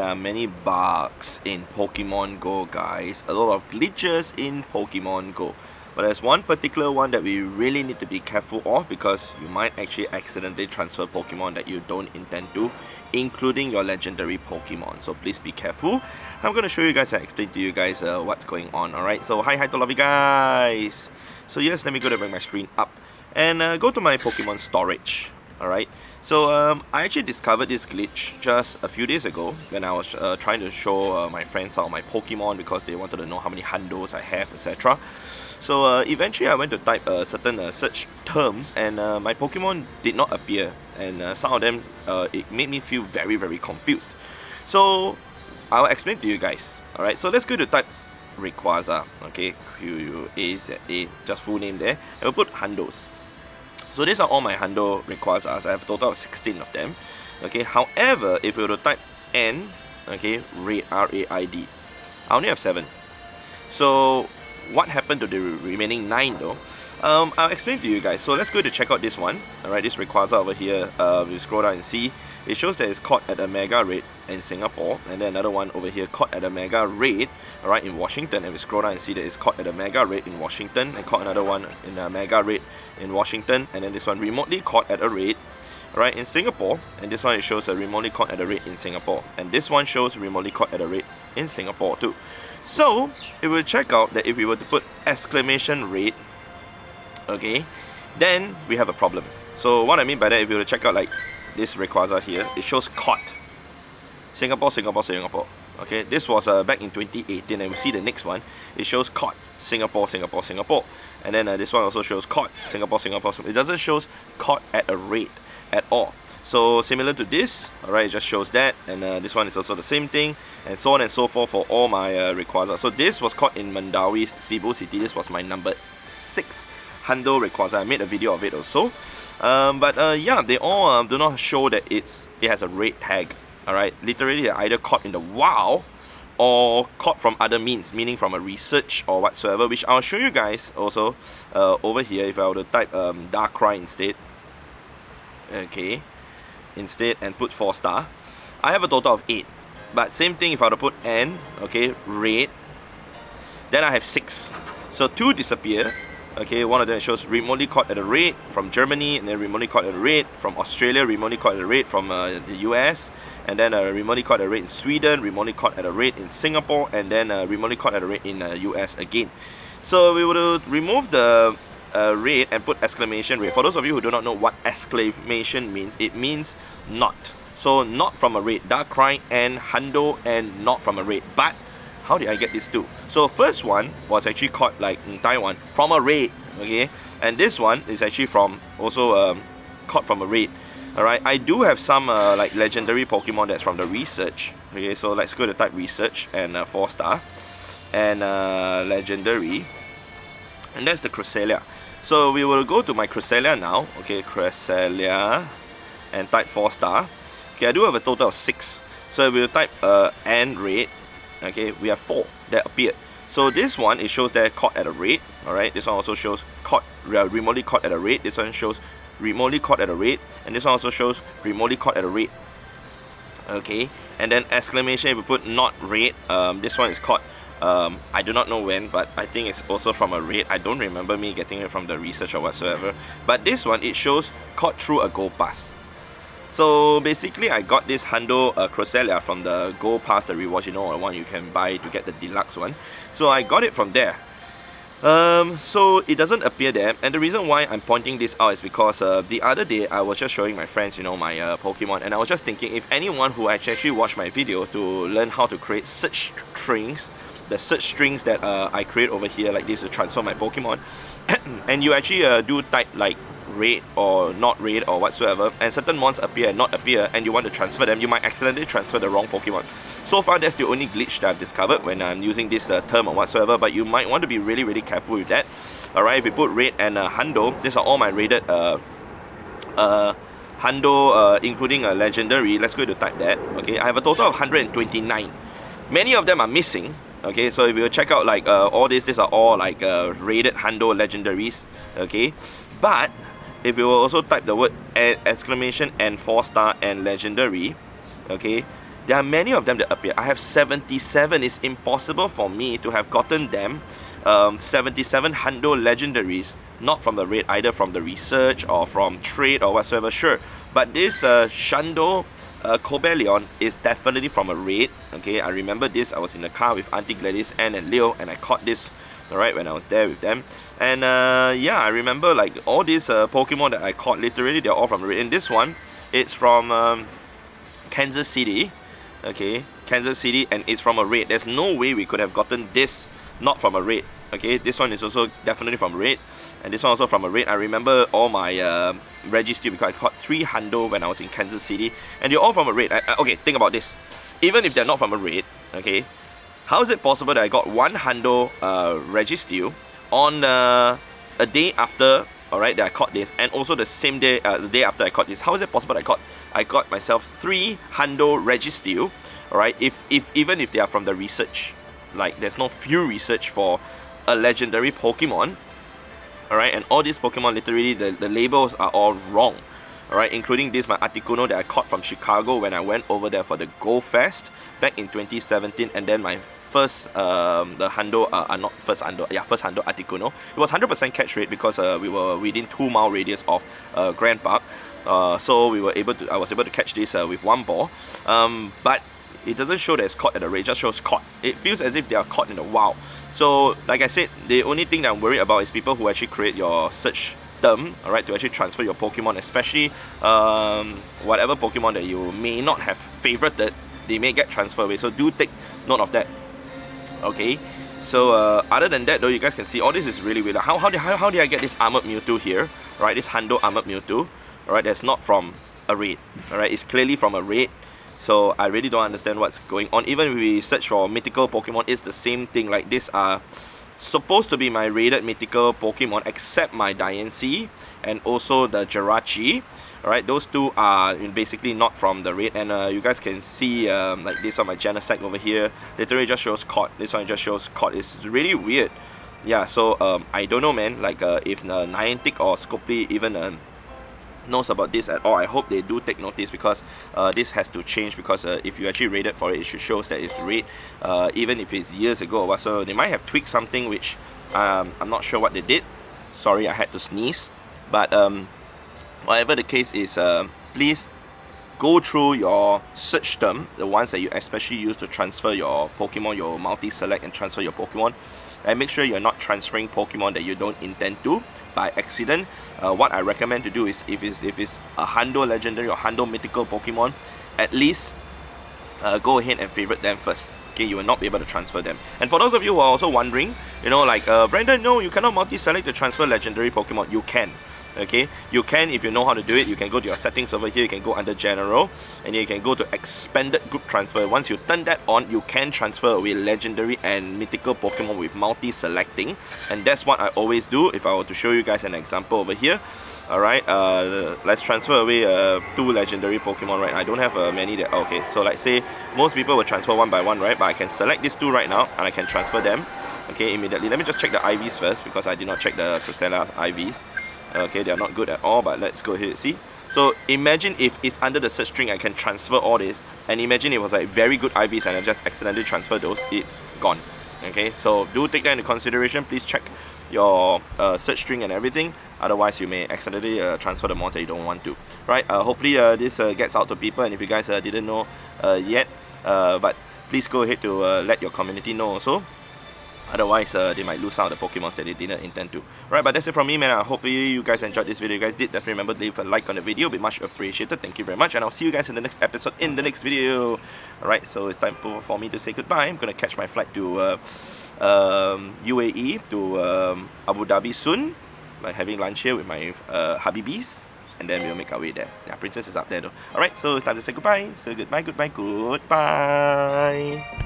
are many bugs in Pokemon Go, guys. A lot of glitches in Pokemon Go. But there's one particular one that we really need to be careful of, because you might actually accidentally transfer Pokemon that you don't intend to, including your legendary Pokemon. So please be careful. I'm going to show you guys and explain to you guys what's going on. Alright, so hi to all of you guys. So yes, let me go to bring my screen up and go to my Pokemon storage. Alright, so I actually discovered this glitch just a few days ago when I was trying to show my friends out my Pokemon, because they wanted to know how many hundos I have, etc. So eventually I went to type certain search terms, and my Pokemon did not appear, and some of them it made me feel very confused. So I'll explain to you guys. Alright, so let's go to type Rayquaza, okay, Q-U-A-Z-A, just full name there, and we'll put hundos. So these are all my hundo Rayquazas. I have a total of 16 of them. Okay, however, if we were to type N, okay, raid, R-A-I-D, I only have 7. So what happened to the remaining 9 though? I'll explain to you guys. So let's go to check out this one. Alright, this Rayquaza over here. We scroll down and see. It shows that it's caught at a mega raid in Singapore, and then another one over here caught at a mega raid, alright, in Washington. And we scroll down and see that it's caught at a mega raid in Washington, and caught another one in a mega raid in Washington, and then this one remotely caught at a raid, alright, in Singapore, and this one it shows a remotely caught at a raid in Singapore, and this one shows remotely caught at a raid in Singapore too. So it will check out that if we were to put exclamation raid, okay, then we have a problem. So what I mean by that, if you were to check out like this Rayquaza here, it shows caught Singapore. Okay, this was back in 2018, and we see the next one, it shows caught Singapore, and then this one also shows caught Singapore. It doesn't show caught at a rate at all. So similar to this, alright, it just shows that, and this one is also the same thing, and so on and so forth for all my Rayquaza. So this was caught in Mandawi, Cebu City. This was my number 6 hundo Rayquaza. I made a video of it also. Yeah, they all do not show that it has a rate tag. Alright, literally they're either caught in the wild or caught from other means, meaning from a research or whatsoever, which I'll show you guys also over here. If I were to type Darkrai instead, okay, and put 4-star, I have a total of 8. But same thing, if I were to put N, okay, rate, then I have 6. So 2 disappear. Okay, one of them shows remotely caught at a rate from Germany, and then remotely caught at a rate from Australia, remotely caught at a rate from the US, and then remotely caught at a rate in Sweden, remotely caught at a rate in Singapore, and then remotely caught at a rate in US again. So we will remove the rate and put exclamation rate. For those of you who do not know what exclamation means, it means not. So not from a rate, Darkrai and hundo and not from a rate. But how did I get these two? So first one was actually caught like in Taiwan from a raid, okay, and this one is actually from also caught from a raid. Alright, I do have some like legendary Pokemon that's from the research. Okay, so let's go to type research and 4-star and legendary, and that's the Cresselia. So we will go to my Cresselia now. Okay, Cresselia, and type 4-star. Okay, I do have a total of 6. So if we will type and raid, okay, we have 4 that appeared. So this one, it shows that caught at a rate. Alright, this one also shows caught remotely caught at a rate. This one shows remotely caught at a rate, and this one also shows remotely caught at a rate. Okay, and then exclamation, if we put not rate, this one is caught I do not know when, but I think it's also from a rate. I don't remember me getting it from the research or whatsoever. But this one, it shows caught through a Go Pass. So basically, I got this hundo Cresselia from the Go Pass, the rewards, you know, the one you can buy to get the deluxe one. So I got it from there. So it doesn't appear there, and the reason why I'm pointing this out is because the other day I was just showing my friends, you know, my Pokemon, and I was just thinking, if anyone who actually watched my video to learn how to create search strings, the search strings that I create over here like this to transfer my Pokemon, and you actually do type like raid or not raid or whatsoever, and certain mons appear and not appear, and you want to transfer them, you might accidentally transfer the wrong Pokemon. So far, that's the only glitch that I've discovered when I'm using this term or whatsoever, but you might want to be really careful with that. Alright, if you put raid and hundo, these are all my raided hundo, including a legendary. Let's go to type that. Okay, I have a total of 129. Many of them are missing. Okay, so if you check out like all these are all like raided hundo legendaries. Okay, but if you will also type the word exclamation and 4-star and legendary, okay, there are many of them that appear. I have 77. It's impossible for me to have gotten them 77 Hundo legendaries, not from the raid, either from the research or from trade or whatsoever, sure. But this Shundo Cobalion is definitely from a raid. Okay, I remember this. I was in the car with Auntie Gladys, Anne and Leo, and I caught this, alright, when I was there with them. And yeah, I remember like all these Pokemon that I caught, literally they're all from a raid. And this one, it's from Kansas City. Okay, Kansas City, and it's from a raid. There's no way we could have gotten this not from a raid. Okay, this one is also definitely from a raid, and this one also from a raid. I remember all my Registeel because I caught 3 Hundo when I was in Kansas City, and they're all from a raid. Okay, think about this. Even if they're not from a raid, okay, how is it possible that I got 1 Hundo Registeel on a day after, alright, that I caught this, and also the same day, the day after I caught this? How is it possible that I got myself 3 Hundo Registeel, alright, even if they are from the research? Like, there's no few research for a legendary Pokemon, alright, and all these Pokemon, literally, the labels are all wrong, alright, including this, my Articuno that I caught from Chicago when I went over there for the Go Fest back in 2017, and then my first, the Hundo, not first Hundo, yeah, first Hundo Articuno. It was 100% catch rate because we were within 2-mile radius of Grand Park, so I was able to catch this with 1 ball, but it doesn't show that it's caught at the raid, it just shows caught. It feels as if they are caught in the wild. So, like I said, the only thing that I'm worried about is people who actually create your search term, alright, to actually transfer your Pokemon, especially whatever Pokemon that you may not have favorited, they may get transferred away. So do take note of that. Okay. So other than that though, you guys can see all this is really weird. How did I get this Armored Mewtwo here? Right, this Hundo Armored Mewtwo. Alright, that's not from a raid. Alright, it's clearly from a raid. So I really don't understand what's going on. Even if we search for mythical Pokemon, it's the same thing. Like, these are supposed to be my rated mythical Pokemon, except my Diancie and also the Jirachi. Alright, those two are basically not from the raid. And you guys can see like this on my Genesect over here, literally just shows caught. This one just shows caught. It's really weird. Yeah, so I don't know, man, like if Niantic or Scopely even knows about this at all. I hope they do take notice, because this has to change, because if you actually rated for it, it should show that it's raid, even if it's years ago or what. So they might have tweaked something, which I'm not sure what they did. Sorry, I had to sneeze. But whatever the case is, please go through your search term, the ones that you especially use to transfer your Pokemon, your multi-select and transfer your Pokemon, and make sure you're not transferring Pokemon that you don't intend to by accident. What I recommend to do is, if it's a Hundo legendary or Hundo mythical Pokemon, at least go ahead and favorite them first. Okay, you will not be able to transfer them. And for those of you who are also wondering, you know, like Brandon, no, you cannot multi-select to transfer legendary Pokemon. You can. Okay, you can if you know how to do it. You can go to your settings over here, you can go under general, and you can go to expanded group transfer. Once you turn that on, you can transfer away legendary and mythical Pokemon with multi-selecting, and that's what I always do. If I were to show you guys an example over here, alright, let's transfer away 2 legendary Pokemon, right? I don't have many that, okay, so like say most people will transfer 1 by 1, right? But I can select these 2 right now and I can transfer them, okay, immediately. Let me just check the IVs first, because I did not check the Cresselia IVs. Okay, they are not good at all, but let's go ahead and see. So imagine if it's under the search string, I can transfer all this, and imagine it was like very good IVs and I just accidentally transfer those, it's gone. Okay, so do take that into consideration. Please check your search string and everything, otherwise you may accidentally transfer the mods that you don't want to. Right, hopefully this gets out to people, and if you guys didn't know yet, but please go ahead to let your community know also. Otherwise, they might lose out the Pokemons that they didn't intend to. Right, but that's it from me, man. Hopefully you guys enjoyed this video. If you guys did, definitely remember to leave a like on the video. It'd be much appreciated. Thank you very much, and I'll see you guys in the next episode, in the next video. Alright, so it's time for me to say goodbye. I'm gonna catch my flight to UAE, to Abu Dhabi soon. Like having lunch here with my Habibis, and then we'll make our way there. Yeah, Princess is up there though. Alright, so it's time to say goodbye. So goodbye.